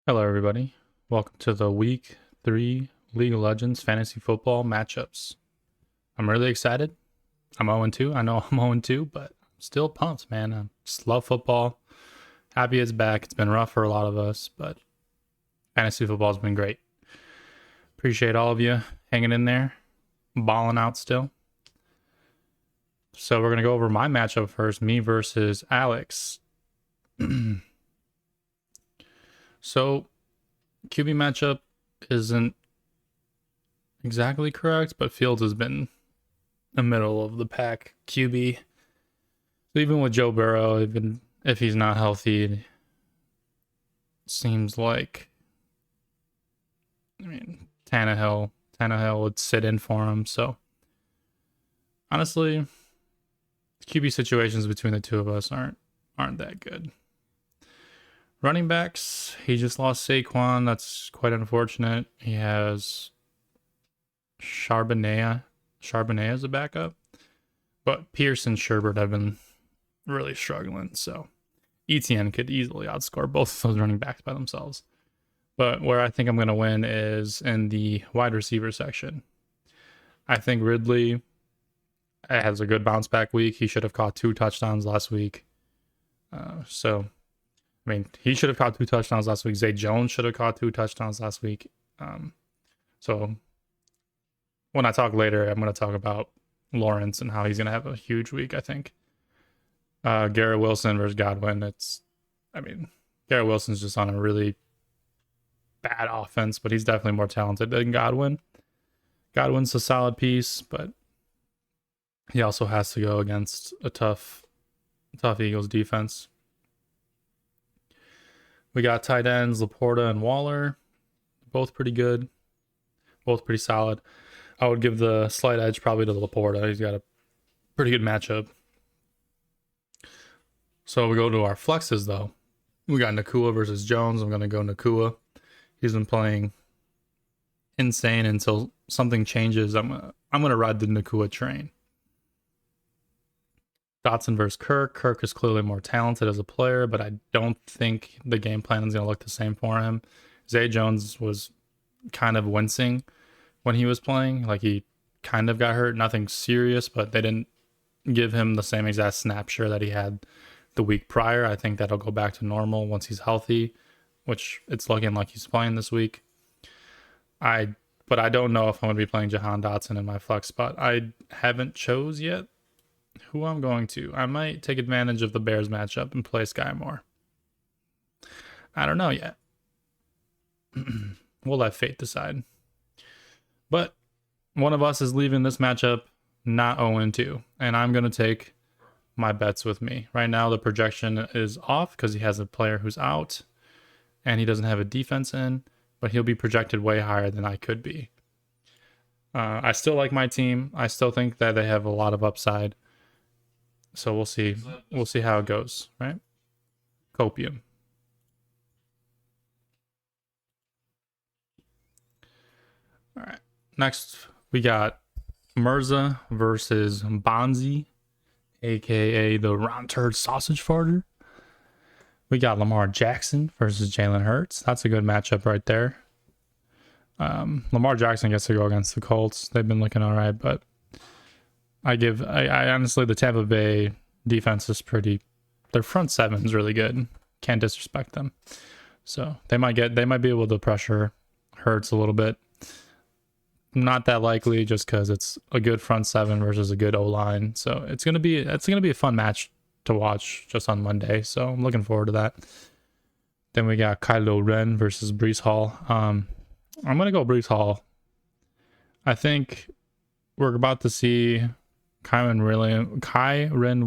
Hello, everybody. Welcome to the Week 3 League of Legends Fantasy Football matchups. I'm really excited. I'm 0-2. I know I'm 0-2, but I'm still pumped, man. I just love football. Happy it's back. It's been rough for a lot of us, but fantasy football's been great. Appreciate all of you hanging in there, balling out still. So we're going to go over my matchup first, me versus Alex. So QB matchup isn't exactly correct, but Fields has been the middle of the pack QB. So even with Joe Burrow, even if he's not healthy, it seems like Tannehill would sit in for him. So honestly, QB situations between the two of us aren't that good. Running backs, he just lost Saquon. That's quite unfortunate. He has Charbonnet as a backup, but Pierce and Sherbert have been really struggling. So ETN could easily outscore both of those running backs by themselves. But where I think I'm going to win is in the wide receiver section. I think Ridley has a good bounce back week. He should have caught 2 touchdowns last week. He should have caught 2 touchdowns last week. Zay Jones should have caught 2 touchdowns last week. So when I talk later, I'm going to talk about Lawrence and how he's going to have a huge week, I think. Garrett Wilson versus Godwin. Garrett Wilson's just on a really bad offense, but he's definitely more talented than Godwin. Godwin's a solid piece, but he also has to go against a tough Eagles defense. We got tight ends, Laporta and Waller. Both pretty good. Both pretty solid. I would give the slight edge probably to Laporta. He's got a pretty good matchup. So we go to our flexes, though. We got Nacua versus Jones. I'm going to go Nacua. He's been playing insane until something changes. I'm gonna ride the Nacua train. Dotson versus Kirk. Kirk is clearly more talented as a player, but I don't think the game plan is going to look the same for him. Zay Jones was kind of wincing when he was playing. Like, he kind of got hurt. Nothing serious, but they didn't give him the same exact snap share that he had the week prior. I think that'll go back to normal once he's healthy, which it's looking like he's playing this week. But I don't know if I'm going to be playing Jahan Dotson in my flex spot. I haven't chose yet who I'm going to. I might take advantage of the Bears matchup and play Sky Moore. I don't know yet. We'll let fate decide. But one of us is leaving this matchup not 0-2, and I'm going to take my bets with me. Right now, the projection is off because he has a player who's out, and he doesn't have a defense in, but he'll be projected way higher than I could be. I still like my team. I still think that they have a lot of upside. So we'll see. We'll see how it goes, right? Copium. All right. Next, we got Mirza versus Bonzi, aka the Ron Turd Sausage Farter. We got Lamar Jackson versus Jalen Hurts. That's a good matchup right there. Lamar Jackson gets to go against the Colts. They've been looking all right, but I honestly, the Tampa Bay defense is their front seven is really good. Can't disrespect them. So they might be able to pressure Hurts a little bit. Not that likely, just because it's a good front seven versus a good O-line. So it's gonna be a fun match to watch just on Monday. So I'm looking forward to that. Then we got Kylo Ren versus Breece Hall. I'm gonna go Breece Hall. I think we're about to see Kyren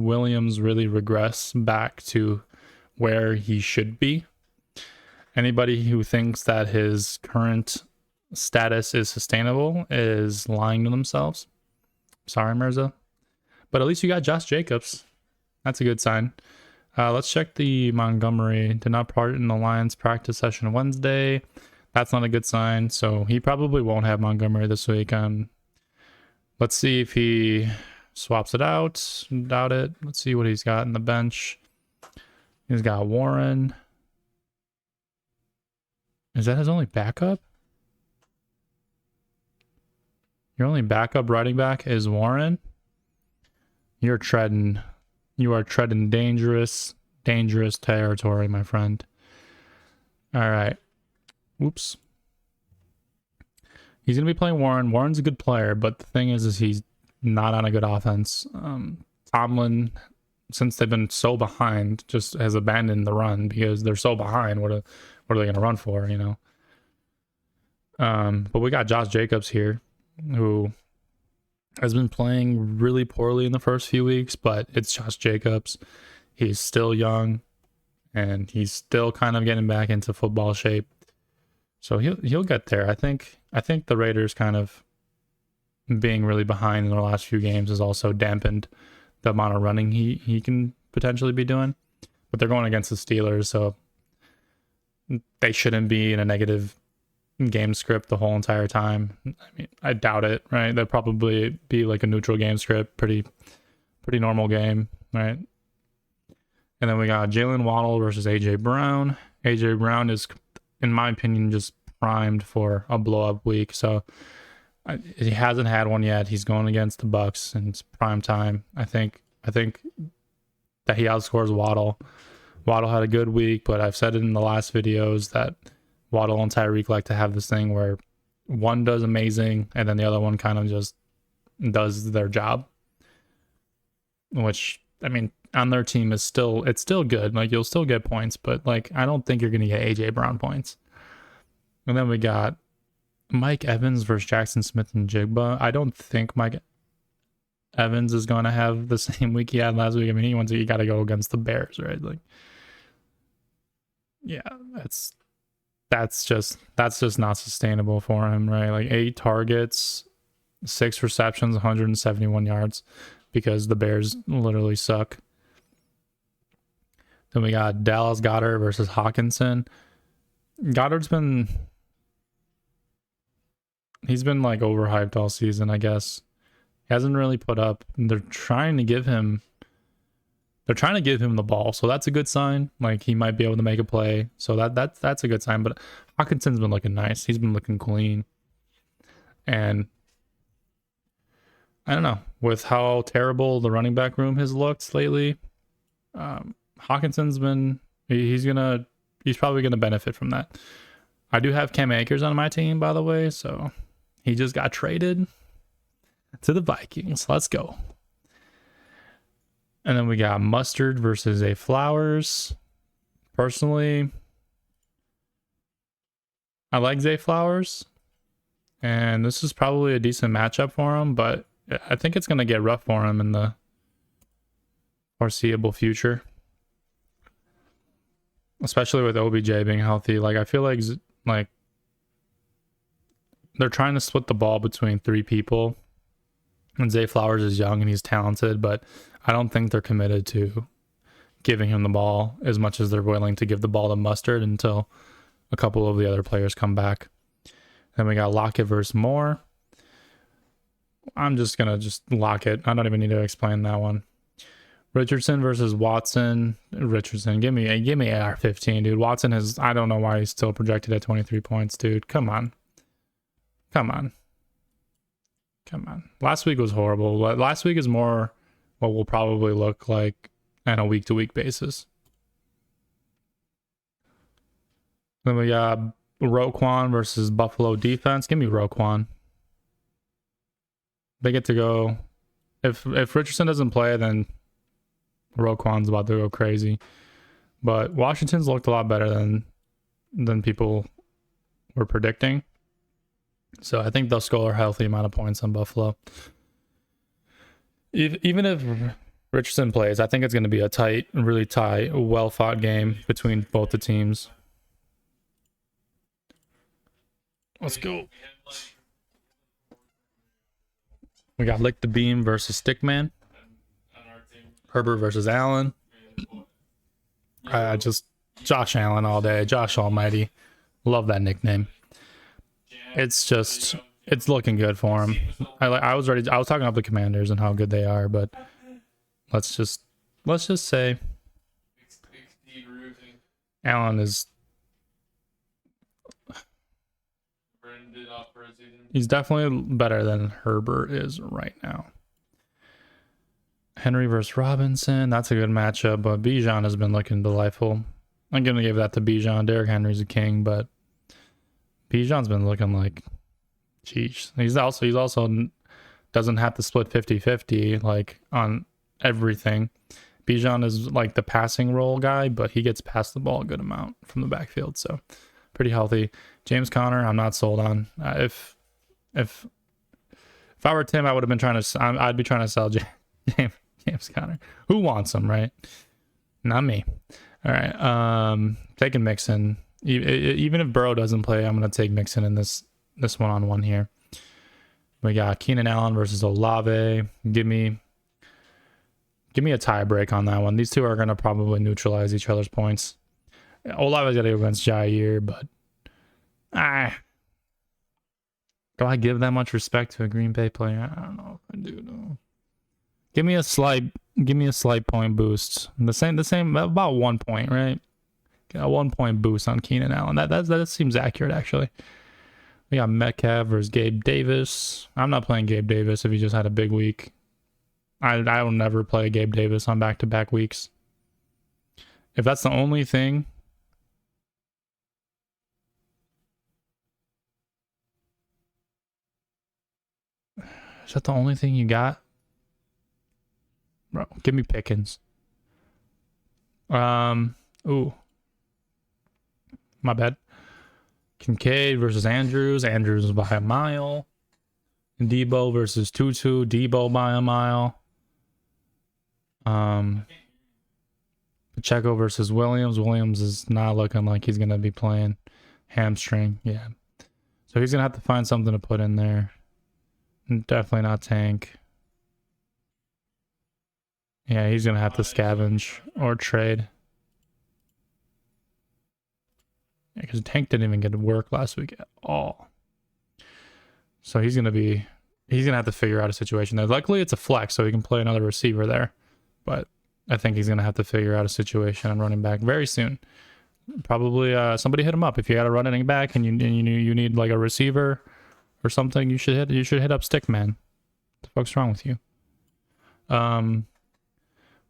Williams really regress back to where he should be. Anybody who thinks that his current status is sustainable is lying to themselves. Sorry, Mirza. But at least you got Josh Jacobs. That's a good sign. Let's check the Montgomery. Did not part in the Lions practice session Wednesday. That's not a good sign. So he probably won't have Montgomery this week. Let's see if he swaps it out. Doubt it. Let's see what he's got in the bench. He's got Warren. Is that his only backup? Your only backup running back is Warren? You are treading dangerous territory, my friend. All right. Whoops. He's going to be playing Warren. Warren's a good player, but the thing is he's not on a good offense. Tomlin, since they've been so behind, just has abandoned the run because they're so behind. What are they going to run for, you know? But we got Josh Jacobs here, who has been playing really poorly in the first few weeks, but it's Josh Jacobs. He's still young, and he's still kind of getting back into football shape. So he'll get there. I think the Raiders kind of being really behind in their last few games has also dampened the amount of running he can potentially be doing. But they're going against the Steelers, so they shouldn't be in a negative game script the whole entire time. I mean, I doubt it, right? They'll probably be like a neutral game script, pretty normal game, right? And then we got Jalen Waddle versus AJ Brown. AJ Brown is, in my opinion, just primed for a blow-up week. So he hasn't had one yet. He's going against the Bucks, and it's prime time. I think that he outscores Waddle. Waddle had a good week, but I've said it in the last videos that Waddle and Tyreek like to have this thing where one does amazing and then the other one kind of just does their job. Which, I mean, on their team it's still good. Like, you'll still get points, but like, I don't think you're gonna get AJ Brown points. And then we got Mike Evans versus Jackson Smith-Njigba. I don't think Mike Evans is gonna have the same week he had last week. I mean, he got to go against the Bears, right? Like, yeah, that's just not sustainable for him, right? Like, 8 targets, 6 receptions, 171 yards, because the Bears literally suck. Then we got Dallas Goedert versus Hawkinson. Goddard's been like overhyped all season, I guess. He hasn't really put up. They're trying to give him the ball, so that's a good sign. Like, he might be able to make a play, so that's a good sign. But Hawkinson's been looking nice. He's been looking clean, and I don't know, with how terrible the running back room has looked lately. Hawkinson's been he's probably gonna benefit from that. I do have Cam Akers on my team, by the way, so he just got traded to the Vikings. Let's go. And then we got Mustard versus Zay Flowers. Personally, I like Zay Flowers, and this is probably a decent matchup for him, but I think it's going to get rough for him in the foreseeable future, especially with OBJ being healthy. Like, I feel like they're trying to split the ball between 3 people, and Zay Flowers is young and he's talented, but I don't think they're committed to giving him the ball as much as they're willing to give the ball to Mustard until a couple of the other players come back. Then we got Lockett versus Moore. I'm just going to lock it. I don't even need to explain that one. Richardson versus Watson. Richardson, give me AR-15, dude. Watson I don't know why he's still projected at 23 points, dude. Come on. Last week was horrible. Last week is more what will probably look like on a week-to-week basis. Then we got Roquan versus Buffalo defense. Give me Roquan. They get to go. If Richardson doesn't play, then Roquan's about to go crazy. But Washington's looked a lot better than people were predicting. So I think they'll score a healthy amount of points on Buffalo. Even if Richardson plays, I think it's going to be a really tight, well-fought game between both the teams. Let's go. We got Lick the Beam versus Stickman. Herbert versus Allen. Just Josh Allen all day. Josh Almighty. Love that nickname. It's looking good for him. I was talking about the Commanders and how good they are, but let's just say Allen is He's definitely better than Herbert is right now. Henry versus Robinson. That's a good matchup, but Bijan has been looking delightful. I'm going to give that to Bijan. Derrick Henry's a king, but Bijan's been looking like, geez. He's also doesn't have to split 50-50 like on everything. Bijan is like the passing role guy, but he gets past the ball a good amount from the backfield, so pretty healthy. James Conner, I'm not sold on. If I were Tim, I would have been I'd be trying to sell James Conner. Who wants him, right? Not me. All right. Taking Mixon. Even if Burrow doesn't play, I'm gonna take Mixon in this one-on-one here. We got Keenan Allen versus Olave. Give me a tie break on that one. These two are gonna probably neutralize each other's points. Olave's got to go against Jair, but do I give that much respect to a Green Bay player? I don't know if I do. No. Give me a slight point boost. The same about 1 point, right? Get a 1 point boost on Keenan Allen. That seems accurate actually. We got Metcalf versus Gabe Davis. I'm not playing Gabe Davis if he just had a big week. I will never play Gabe Davis on back-to-back weeks. If that's the only thing. Is that the only thing you got? Bro, give me Pickens. Ooh. My bad. Kincaid versus Andrews. Andrews by a mile. Debo versus Tutu. Debo by a mile. Pacheco versus Williams. Williams is not looking like he's going to be playing. Hamstring. Yeah. So he's going to have to find something to put in there. Definitely not Tank. Yeah, he's going to have to scavenge or trade. Yeah, because Tank didn't even get to work last week at all. So he's going to have to figure out a situation there. Luckily, it's a flex, so he can play another receiver there. But I think he's going to have to figure out a situation on running back very soon. Probably somebody hit him up. If you got a running back and you need like a receiver or something, you should hit up Stickman. What the fuck's wrong with you?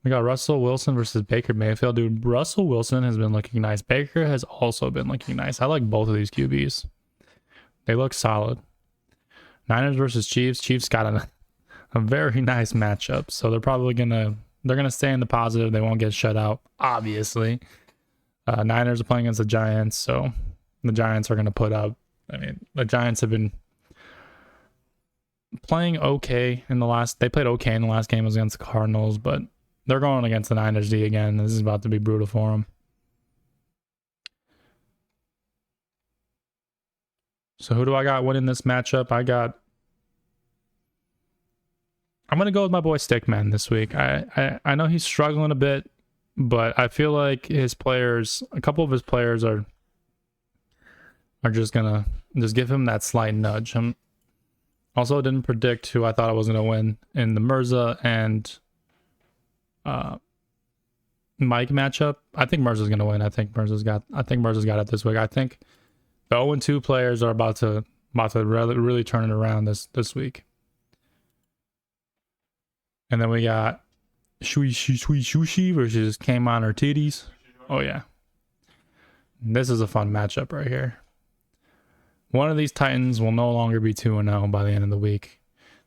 We got Russell Wilson versus Baker Mayfield. Dude, Russell Wilson has been looking nice. Baker has also been looking nice. I like both of these QBs. They look solid. Niners versus Chiefs. Chiefs got a very nice matchup. So they're probably gonna stay in the positive. They won't get shut out, obviously. Niners are playing against the Giants, so the Giants are gonna put up. I mean, the Giants have been playing okay in the last. They played okay in the last game was against the Cardinals, but they're going against the Niners D again. This is about to be brutal for them. So who do I got winning this matchup? I'm going to go with my boy Stickman this week. I know he's struggling a bit, but I feel like a couple of his players are just going to give him that slight nudge. Also didn't predict who I thought I was going to win in the Mirza and Mike matchup. I think Mirza's going to win. I think Mirza's got it this week. I think the 0-2 players are about to really turn it around this week. And then we got Shushi versus Kmon or Titties. Oh yeah. This is a fun matchup right here. One of these Titans will no longer be 2-0 by the end of the week.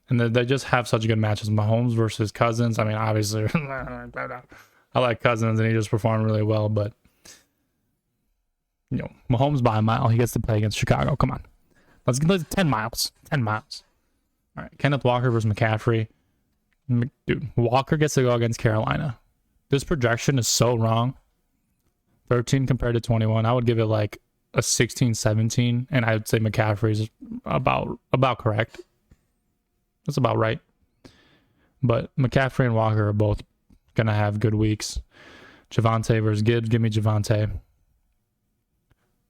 And they just have such good matches. Mahomes versus Cousins. I mean, obviously, I like Cousins and he just performed really well, but Mahomes by a mile. He gets to play against Chicago. Come on. Let's get 10 miles. 10 miles. All right. Kenneth Walker versus McCaffrey. Dude, Walker gets to go against Carolina. This projection is so wrong. 13 compared to 21. I would give it like a 16, 17, and I would say McCaffrey's about correct. That's about right. But McCaffrey and Walker are both gonna have good weeks. Javonte versus Gibbs. Give me Javonte.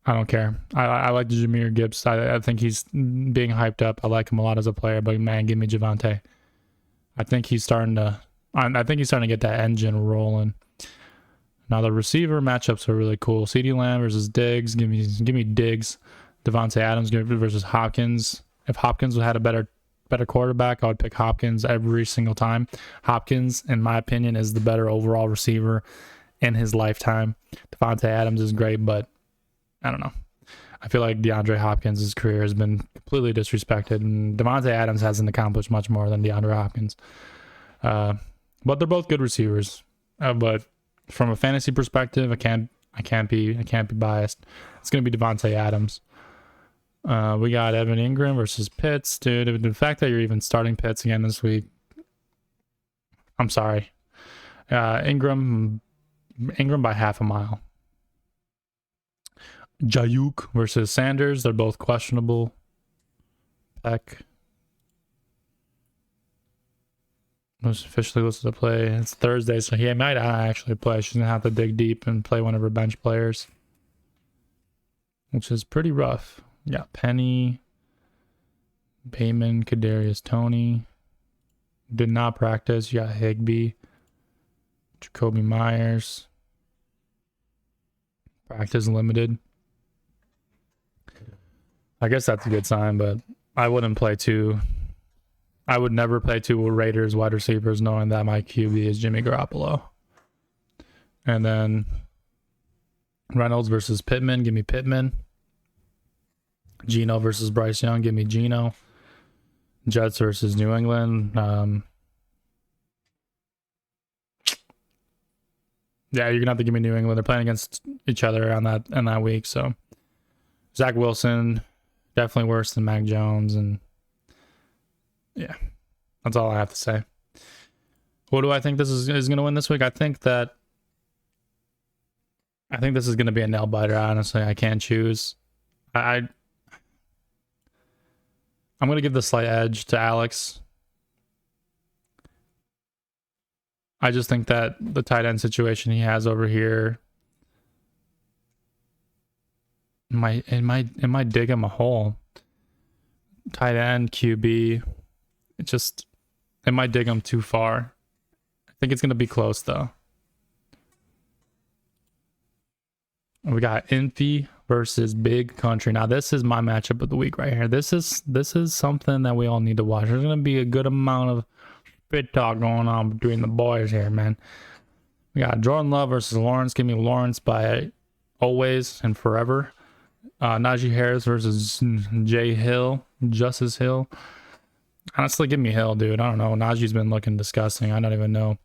I don't care. I like Jahmyr Gibbs. I think he's being hyped up. I like him a lot as a player, but man, give me Javonte. I think he's starting to get that engine rolling. Now the receiver matchups are really cool. CeeDee Lamb versus Diggs. Give me Diggs. Devontae Adams versus Hopkins. If Hopkins had a better quarterback, I would pick Hopkins every single time. Hopkins, in my opinion, is the better overall receiver in his lifetime. Devontae Adams is great, but I don't know. I feel like DeAndre Hopkins' career has been completely disrespected, and Devontae Adams hasn't accomplished much more than DeAndre Hopkins. But they're both good receivers. But from a fantasy perspective, I can't be biased. It's gonna be Devontae Adams. We got Evan Ingram versus Pitts, dude. The fact that you're even starting Pitts again this week, I'm sorry. Ingram by half a mile. Jayuk versus Sanders. They're both questionable. Peck was officially listed to play. It's Thursday, so he might actually play. She's going to have to dig deep and play one of her bench players, which is pretty rough. Yeah, Penny, Bateman, Kadarius Toney. Did not practice. You got Higbee, Jacoby Myers. Practice limited. I guess that's a good sign, but I wouldn't play two. I would never play two Raiders wide receivers knowing that my QB is Jimmy Garoppolo. And then Reynolds versus Pittman. Give me Pittman. Geno versus Bryce Young. Give me Geno. Jets versus New England. Yeah, you're gonna have to give me New England. They're playing against each other on that week. So Zach Wilson, definitely worse than Mac Jones, and yeah, that's all I have to say. What do I think this is gonna win this week? I think this is gonna be a nail biter. Honestly, I can't choose. I'm gonna give the slight edge to Alex. I just think that the tight end situation he has over here it might dig him a hole. Tight end, QB, it might dig him too far. I think it's gonna be close though. We got Infi versus Big Country. Now this is my matchup of the week right here. This is something that we all need to watch. There's gonna be a good amount of spit talk going on between the boys here, man. We got Jordan Love versus Lawrence. Give me Lawrence by always and forever. Najee Harris versus Justice Hill. Honestly, give me Hill, dude. I don't know. Najee's been looking disgusting. I don't even know.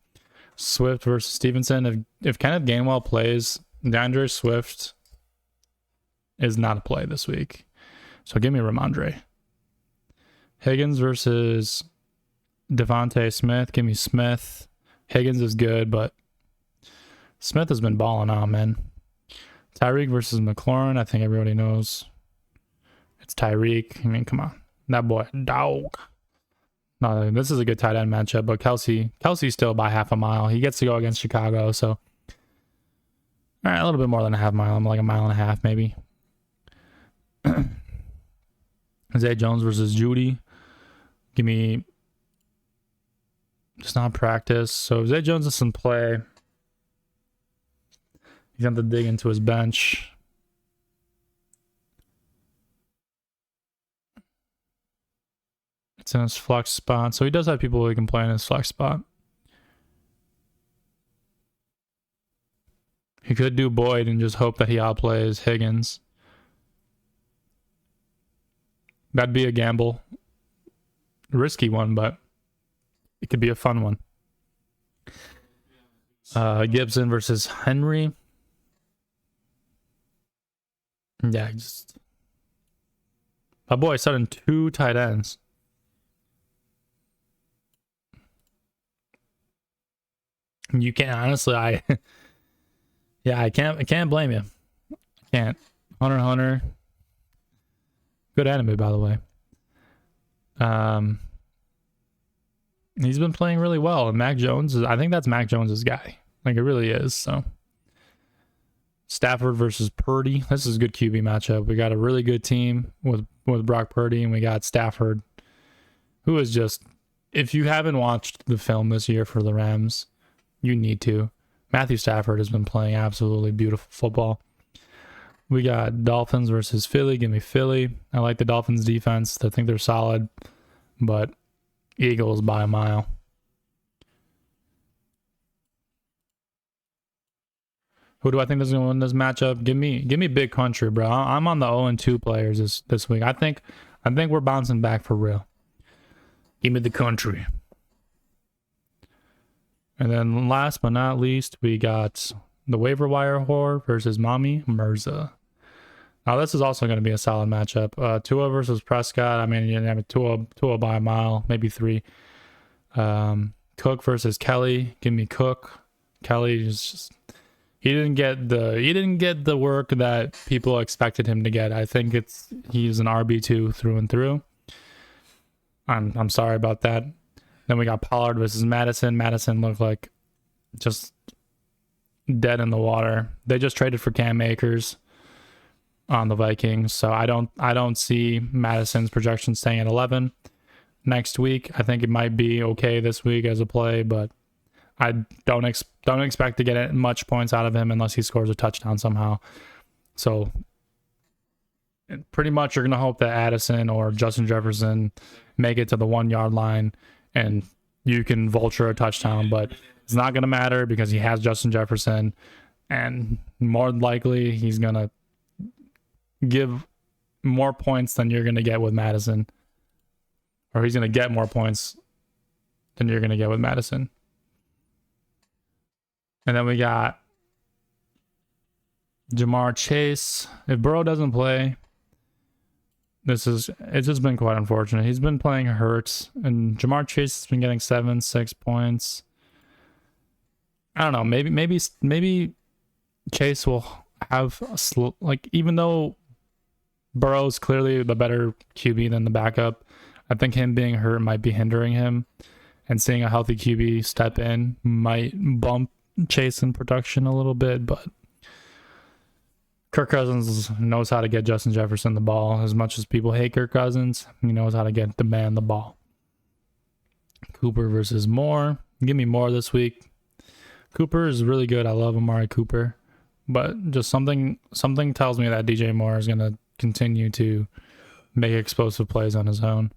Swift versus Stevenson. If Kenneth Gainwell plays, DeAndre Swift is not a play this week. So give me Ramondre. Higgins versus Devontae Smith. Give me Smith. Higgins is good, but Smith has been balling out, man. Tyreek versus McLaurin. I think everybody knows it's Tyreek. I mean, come on. That boy, dog. No, this is a good tight end matchup, but Kelsey's still by half a mile. He gets to go against Chicago, so all right, a little bit more than a half mile. I'm like a mile and a half, maybe. Zay Jones versus Judy. Give me just not practice. So if Zay Jones doesn't play, he's going to dig into his bench. It's in his flex spot. So he does have people who can play in his flex spot. He could do Boyd and just hope that he outplays Higgins. That'd be a gamble. Risky one, but it could be a fun one. Gibson versus Henry. Yeah, my boy starting 2 tight ends. You can't, honestly, I can't blame you. I can't. Hunter. Good anime, by the way. He's been playing really well, and Mac Jones I think that's Mac Jones's guy. Like, it really is. So Stafford versus Purdy. This is a good QB matchup. We got a really good team with Brock Purdy, and we got Stafford, who is just, if you haven't watched the film this year for the Rams, you need to. Matthew Stafford has been playing absolutely beautiful football. We got Dolphins versus Philly. Give me Philly. I like the Dolphins defense. I think they're solid, but Eagles by a mile. Who do I think is going to win this matchup? Give me Big Country, bro. I'm on the 0-2 players this week. I think we're bouncing back for real. Give me the Country. And then last but not least, we got the waiver wire whore versus Mommy Mirza. Now this is also going to be a solid matchup. Tua versus Prescott. I mean, you have Tua by a mile, maybe 3. Cook versus Kelly. Give me Cook. Kelly is just he didn't get the work that people expected him to get. I think he's an RB2 through and through. I'm sorry about that. Then we got Pollard versus Madison. Madison looked like just dead in the water. They just traded for Cam Akers on the Vikings, so I don't see Madison's projection staying at 11 next week. I think it might be okay this week as a play, but I don't expect to get much points out of him unless he scores a touchdown somehow. So pretty much you're going to hope that Addison or Justin Jefferson make it to the 1 yard line and you can vulture a touchdown, but it's not going to matter because he has Justin Jefferson, and more likely he's going to give more points than you're going to get with Madison, or he's going to get more points than you're going to get with Madison. And then we got Jamar Chase. If Burrow doesn't play, it's just been quite unfortunate. He's been playing hurt, and Jamar Chase has been getting 7-6 points. I don't know. Maybe Chase will have even though Burrow's clearly the better QB than the backup, I think him being hurt might be hindering him, and seeing a healthy QB step in might bump Chase in production a little bit. But Kirk Cousins knows how to get Justin Jefferson the ball. As much as people hate Kirk Cousins, he knows how to get the man the ball. Cooper versus Moore. Give me Moore this week. Cooper is really good. I love Amari Cooper, but just something tells me that DJ Moore is going to continue to make explosive plays on his own.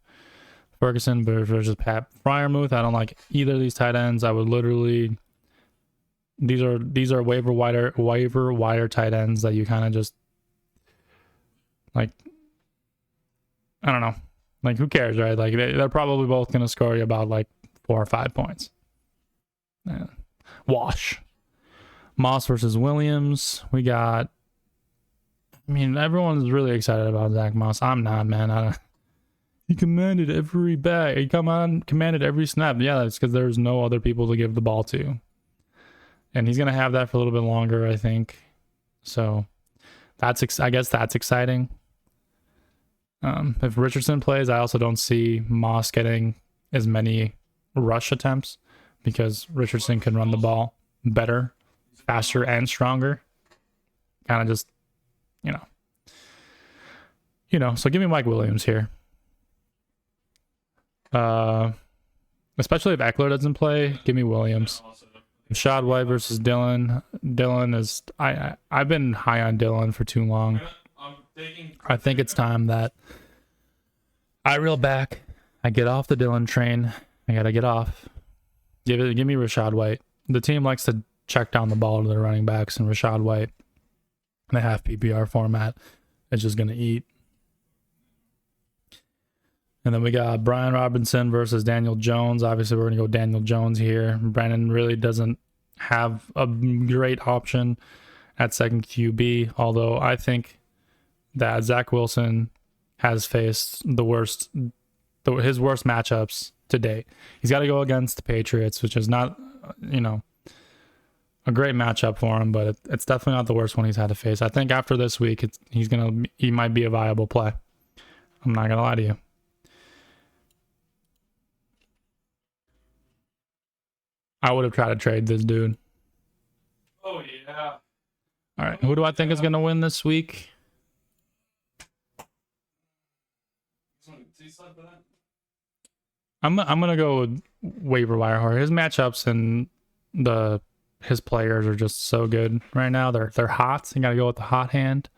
Ferguson versus Pat Freiermuth. I don't like either of these tight ends. I would literally... These are waiver wire tight ends that you kind of just like, I don't know, like who cares, right? Like they're probably both gonna score you about like 4 or 5 points. Wash. Moss versus Williams. We got. I mean, everyone's really excited about Zach Moss. I'm not, man. He commanded every bag. He commanded every snap. Yeah, that's because there's no other people to give the ball to. And he's going to have that for a little bit longer, I think. So I guess that's exciting. If Richardson plays, I also don't see Moss getting as many rush attempts because Richardson can run the ball better, faster, and stronger. Kind of just, so give me Mike Williams here. Especially if Eckler doesn't play, give me Williams. Rashad White versus Dylan. Dylan is I've been high on Dylan for too long. I think it's time that I reel back. I get off the Dylan train. I gotta get off. Give me Rashad White. The team likes to check down the ball to their running backs, and Rashad White in a half PPR format is just gonna eat. And then we got Brian Robinson versus Daniel Jones. Obviously, we're going to go Daniel Jones here. Brandon really doesn't have a great option at second QB, although I think that Zach Wilson has faced his worst matchups to date. He's got to go against the Patriots, which is not, a great matchup for him, but it's definitely not the worst one he's had to face. I think after this week, he might be a viable play. I'm not going to lie to you. I would have tried to trade this dude. Oh, yeah. All right. Who do I think is going to win this week? I'm going to go with waiver wire. His matchups in the his players are just so good right now. They're hot. You got to go with the hot hand.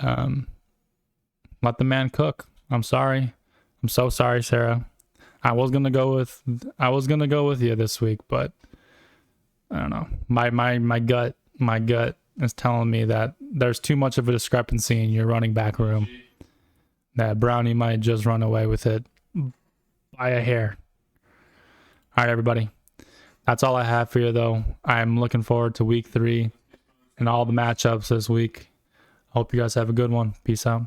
Let the man cook. I'm sorry. I'm so sorry, Sarah. I was gonna go with you this week, but I don't know. My gut is telling me that there's too much of a discrepancy in your running back room. That Brownie might just run away with it by a hair. All right, everybody. That's all I have for you, though. I'm looking forward to week 3 and all the matchups this week. Hope you guys have a good one. Peace out.